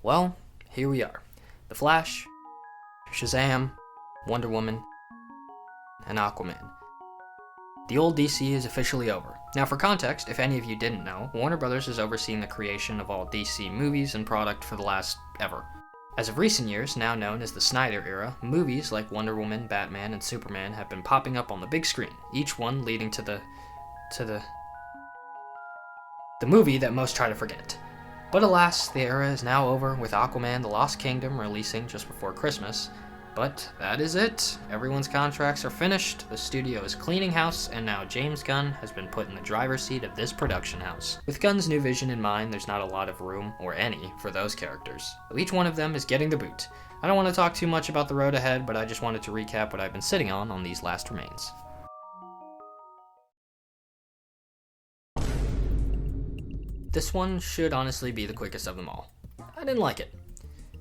Well, here we are. The Flash, Shazam, Wonder Woman, and Aquaman. The old DC is officially over. Now for context, if any of you didn't know, Warner Brothers has overseen the creation of all DC movies and product for the last ever. As of recent years, now known as the Snyder era, movies like Wonder Woman, Batman, and Superman have been popping up on the big screen, each one leading to the movie that most try to forget. But alas, the era is now over, with Aquaman The Lost Kingdom releasing just before Christmas. But that is it. Everyone's contracts are finished, the studio is cleaning house, and now James Gunn has been put in the driver's seat of this production house. With Gunn's new vision in mind, there's not a lot of room, or any, for those characters. So each one of them is getting the boot. I don't want to talk too much about the road ahead, but I just wanted to recap what I've been sitting on these last remains. This one should honestly be the quickest of them all. I didn't like it.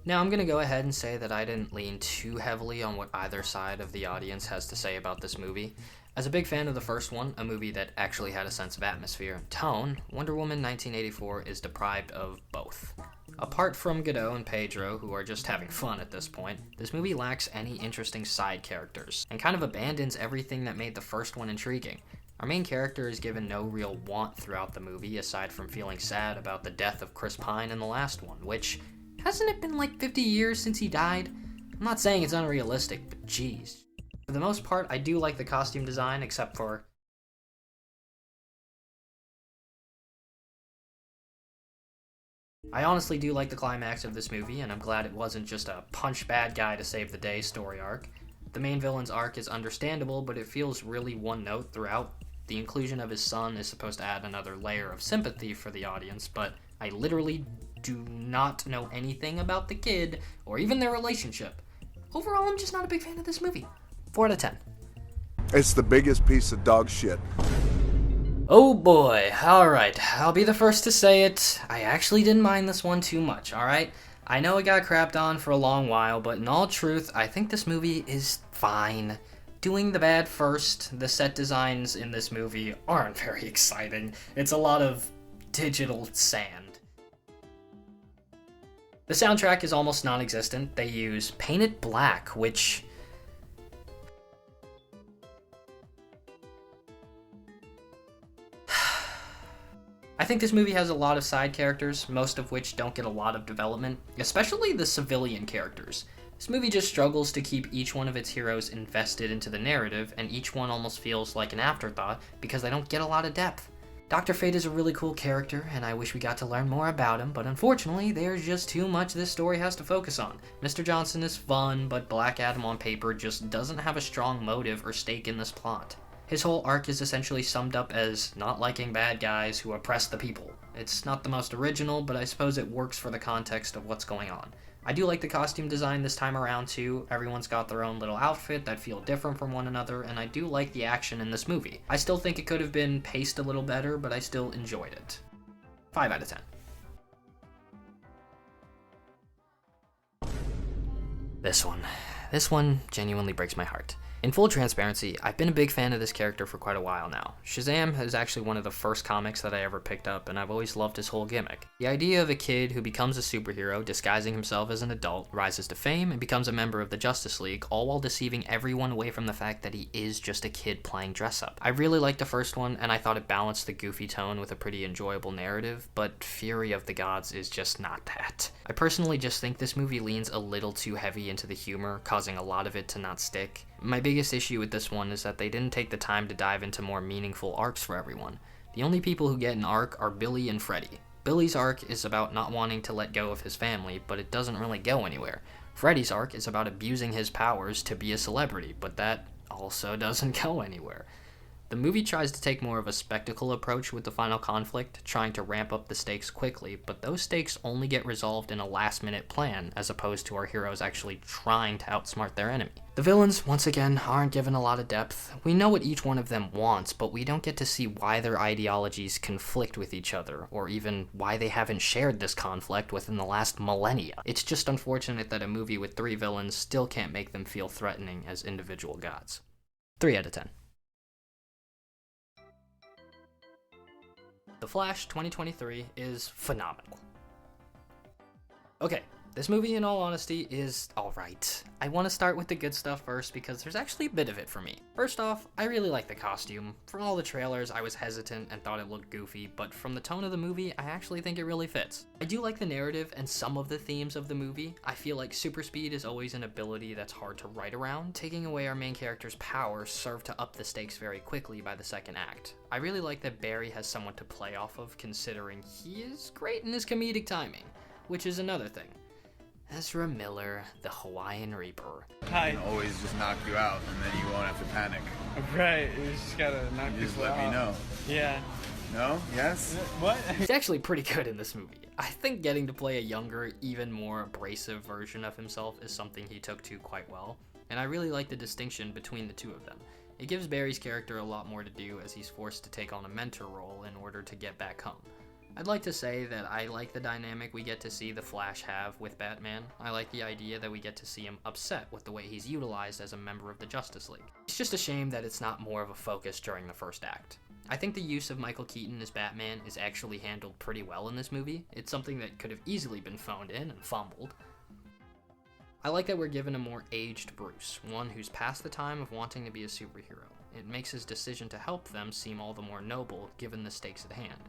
Now I'm going to go ahead and say that I didn't lean too heavily on what either side of the audience has to say about this movie. As a big fan of the first one, a movie that actually had a sense of atmosphere and tone, Wonder Woman 1984 is deprived of both. Apart from Godot and Pedro, who are just having fun at this point, this movie lacks any interesting side characters, and kind of abandons everything that made the first one intriguing. Our main character is given no real want throughout the movie, aside from feeling sad about the death of Chris Pine in the last one, which, hasn't it been like 50 years since he died? I'm not saying it's unrealistic, but geez. For the most part, I do like the costume design, except for I honestly do like the climax of this movie, and I'm glad it wasn't just a punch bad guy to save the day story arc. The main villain's arc is understandable, but it feels really one note throughout. The inclusion of his son is supposed to add another layer of sympathy for the audience, but I literally do not know anything about the kid, or even their relationship. Overall, I'm just not a big fan of this movie. 4 out of 10. It's the biggest piece of dog shit. Oh boy, alright, I'll be the first to say it. I actually didn't mind this one too much, alright? I know it got crapped on for a long while, but in all truth, I think this movie is fine. Doing the bad first, the set designs in this movie aren't very exciting. It's a lot of digital sand. The soundtrack is almost non-existent. They use Paint It Black, which I think this movie has a lot of side characters, most of which don't get a lot of development, especially the civilian characters. This movie just struggles to keep each one of its heroes invested into the narrative, and each one almost feels like an afterthought because they don't get a lot of depth. Dr. Fate is a really cool character, and I wish we got to learn more about him, but unfortunately, there's just too much this story has to focus on. Mr. Johnson is fun, but Black Adam on paper just doesn't have a strong motive or stake in this plot. His whole arc is essentially summed up as not liking bad guys who oppress the people. It's not the most original, but I suppose it works for the context of what's going on. I do like the costume design this time around too. Everyone's got their own little outfit that feel different from one another, and I do like the action in this movie. I still think it could have been paced a little better, but I still enjoyed it. 5 out of 10. This one genuinely breaks my heart. In full transparency, I've been a big fan of this character for quite a while now. Shazam is actually one of the first comics that I ever picked up, and I've always loved his whole gimmick. The idea of a kid who becomes a superhero, disguising himself as an adult, rises to fame, and becomes a member of the Justice League, all while deceiving everyone away from the fact that he is just a kid playing dress-up. I really liked the first one, and I thought it balanced the goofy tone with a pretty enjoyable narrative, but Fury of the Gods is just not that. I personally just think this movie leans a little too heavy into the humor, causing a lot of it to not stick. My biggest issue with this one is that they didn't take the time to dive into more meaningful arcs for everyone. The only people who get an arc are Billy and Freddy. Billy's arc is about not wanting to let go of his family, but it doesn't really go anywhere. Freddy's arc is about abusing his powers to be a celebrity, but that also doesn't go anywhere. The movie tries to take more of a spectacle approach with the final conflict, trying to ramp up the stakes quickly, but those stakes only get resolved in a last-minute plan, as opposed to our heroes actually trying to outsmart their enemy. The villains, once again, aren't given a lot of depth. We know what each one of them wants, but we don't get to see why their ideologies conflict with each other, or even why they haven't shared this conflict within the last millennia. It's just unfortunate that a movie with 3 villains still can't make them feel threatening as individual gods. 3 out of 10. The Flash 2023 is phenomenal. Okay, this movie, in all honesty, is alright. I want to start with the good stuff first because there's actually a bit of it for me. First off, I really like the costume. From all the trailers, I was hesitant and thought it looked goofy, but from the tone of the movie, I actually think it really fits. I do like the narrative and some of the themes of the movie. I feel like super speed is always an ability that's hard to write around. Taking away our main character's powers served to up the stakes very quickly by the second act. I really like that Barry has someone to play off of, considering he is great in his comedic timing, which is another thing. Ezra Miller, the Hawaiian Reaper. Hi. And always just knock you out, and then you won't have to panic. Right, you just gotta knock You just people let me out. know. Yeah. No? Yes? What? He's actually pretty good in this movie. I think getting to play a younger, even more abrasive version of himself is something he took to quite well, and I really like the distinction between the two of them. It gives Barry's character a lot more to do as he's forced to take on a mentor role in order to get back home. I'd like to say that I like the dynamic we get to see the Flash have with Batman. I like the idea that we get to see him upset with the way he's utilized as a member of the Justice League. It's just a shame that it's not more of a focus during the first act. I think the use of Michael Keaton as Batman is actually handled pretty well in this movie. It's something that could have easily been phoned in and fumbled. I like that we're given a more aged Bruce, one who's past the time of wanting to be a superhero. It makes his decision to help them seem all the more noble given the stakes at hand.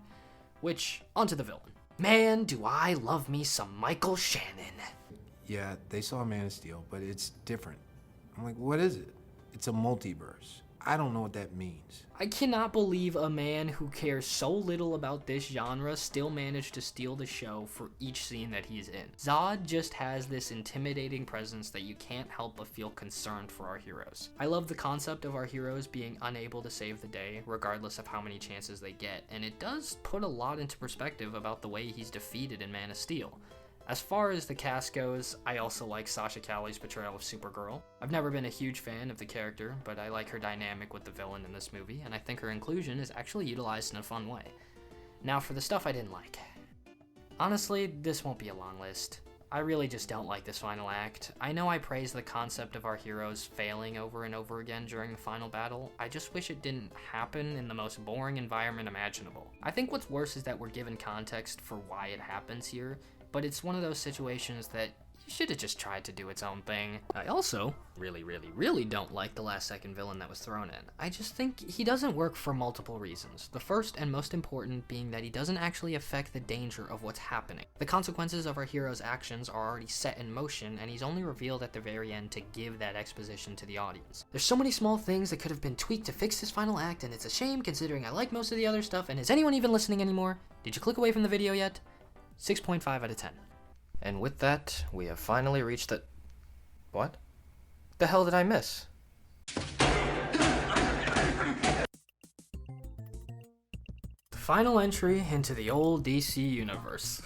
Which, onto the villain. Man, do I love me some Michael Shannon. Yeah, they saw Man of Steel, but it's different. I'm like, what is it? It's a multiverse. I don't know what that means. I cannot believe a man who cares so little about this genre still managed to steal the show for each scene that he's in. Zod just has this intimidating presence that you can't help but feel concerned for our heroes. I love the concept of our heroes being unable to save the day, regardless of how many chances they get, and it does put a lot into perspective about the way he's defeated in Man of Steel. As far as the cast goes, I also like Sasha Calle's portrayal of Supergirl. I've never been a huge fan of the character, but I like her dynamic with the villain in this movie, and I think her inclusion is actually utilized in a fun way. Now for the stuff I didn't like. Honestly, this won't be a long list. I really just don't like this final act. I know I praise the concept of our heroes failing over and over again during the final battle. I just wish it didn't happen in the most boring environment imaginable. I think what's worse is that we're given context for why it happens here, but it's one of those situations that you should have just tried to do its own thing. I also really don't like the last second villain that was thrown in. I just think he doesn't work for multiple reasons. The first and most important being that he doesn't actually affect the danger of what's happening. The consequences of our hero's actions are already set in motion, and he's only revealed at the very end to give that exposition to the audience. There's so many small things that could have been tweaked to fix this final act, and it's a shame considering I like most of the other stuff, and is anyone even listening anymore? Did you click away from the video yet? 6.5 out of 10. And with that, we have finally reached the... What? The hell did I miss? The final entry into the old DC universe.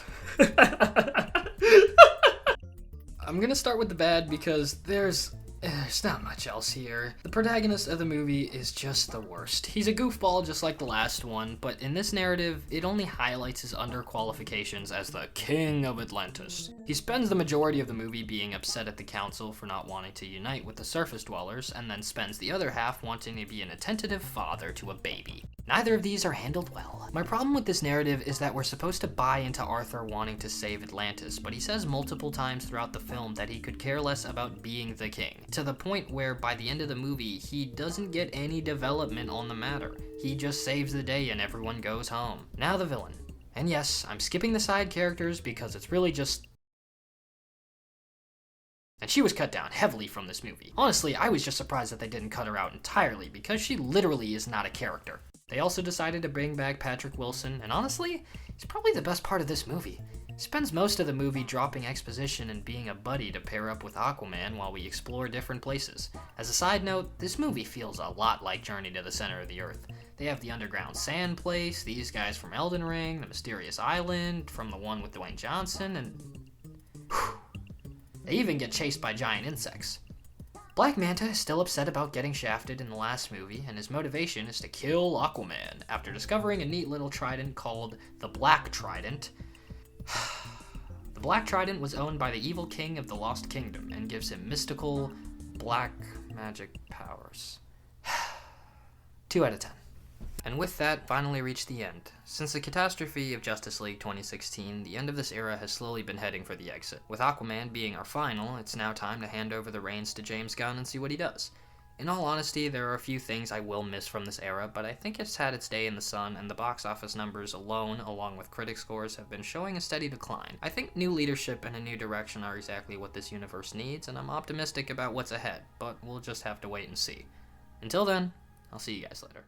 I'm gonna start with the bad because there's not much else here. The protagonist of the movie is just the worst. He's a goofball just like the last one, but in this narrative, it only highlights his underqualifications as the King of Atlantis. He spends the majority of the movie being upset at the council for not wanting to unite with the surface dwellers, and then spends the other half wanting to be an attentive father to a baby. Neither of these are handled well. My problem with this narrative is that we're supposed to buy into Arthur wanting to save Atlantis, but he says multiple times throughout the film that he could care less about being the king, to the point where by the end of the movie, he doesn't get any development on the matter. He just saves the day and everyone goes home. Now the villain. And yes, I'm skipping the side characters because it's really just... And she was cut down heavily from this movie. Honestly, I was just surprised that they didn't cut her out entirely because she literally is not a character. They also decided to bring back Patrick Wilson, and honestly, he's probably the best part of this movie. He spends most of the movie dropping exposition and being a buddy to pair up with Aquaman while we explore different places. As a side note, this movie feels a lot like Journey to the Center of the Earth. They have the underground sand place, these guys from Elden Ring, the mysterious island from the one with Dwayne Johnson, and... They even get chased by giant insects. Black Manta is still upset about getting shafted in the last movie, and his motivation is to kill Aquaman after discovering a neat little trident called the Black Trident. The Black Trident was owned by the evil king of the Lost Kingdom and gives him mystical, black magic powers. 2 out of 10. And with that, finally reached the end. Since the catastrophe of Justice League 2016, the end of this era has slowly been heading for the exit. With Aquaman being our final, it's now time to hand over the reins to James Gunn and see what he does. In all honesty, there are a few things I will miss from this era, but I think it's had its day in the sun, and the box office numbers alone, along with critic scores, have been showing a steady decline. I think new leadership and a new direction are exactly what this universe needs, and I'm optimistic about what's ahead, but we'll just have to wait and see. Until then, I'll see you guys later.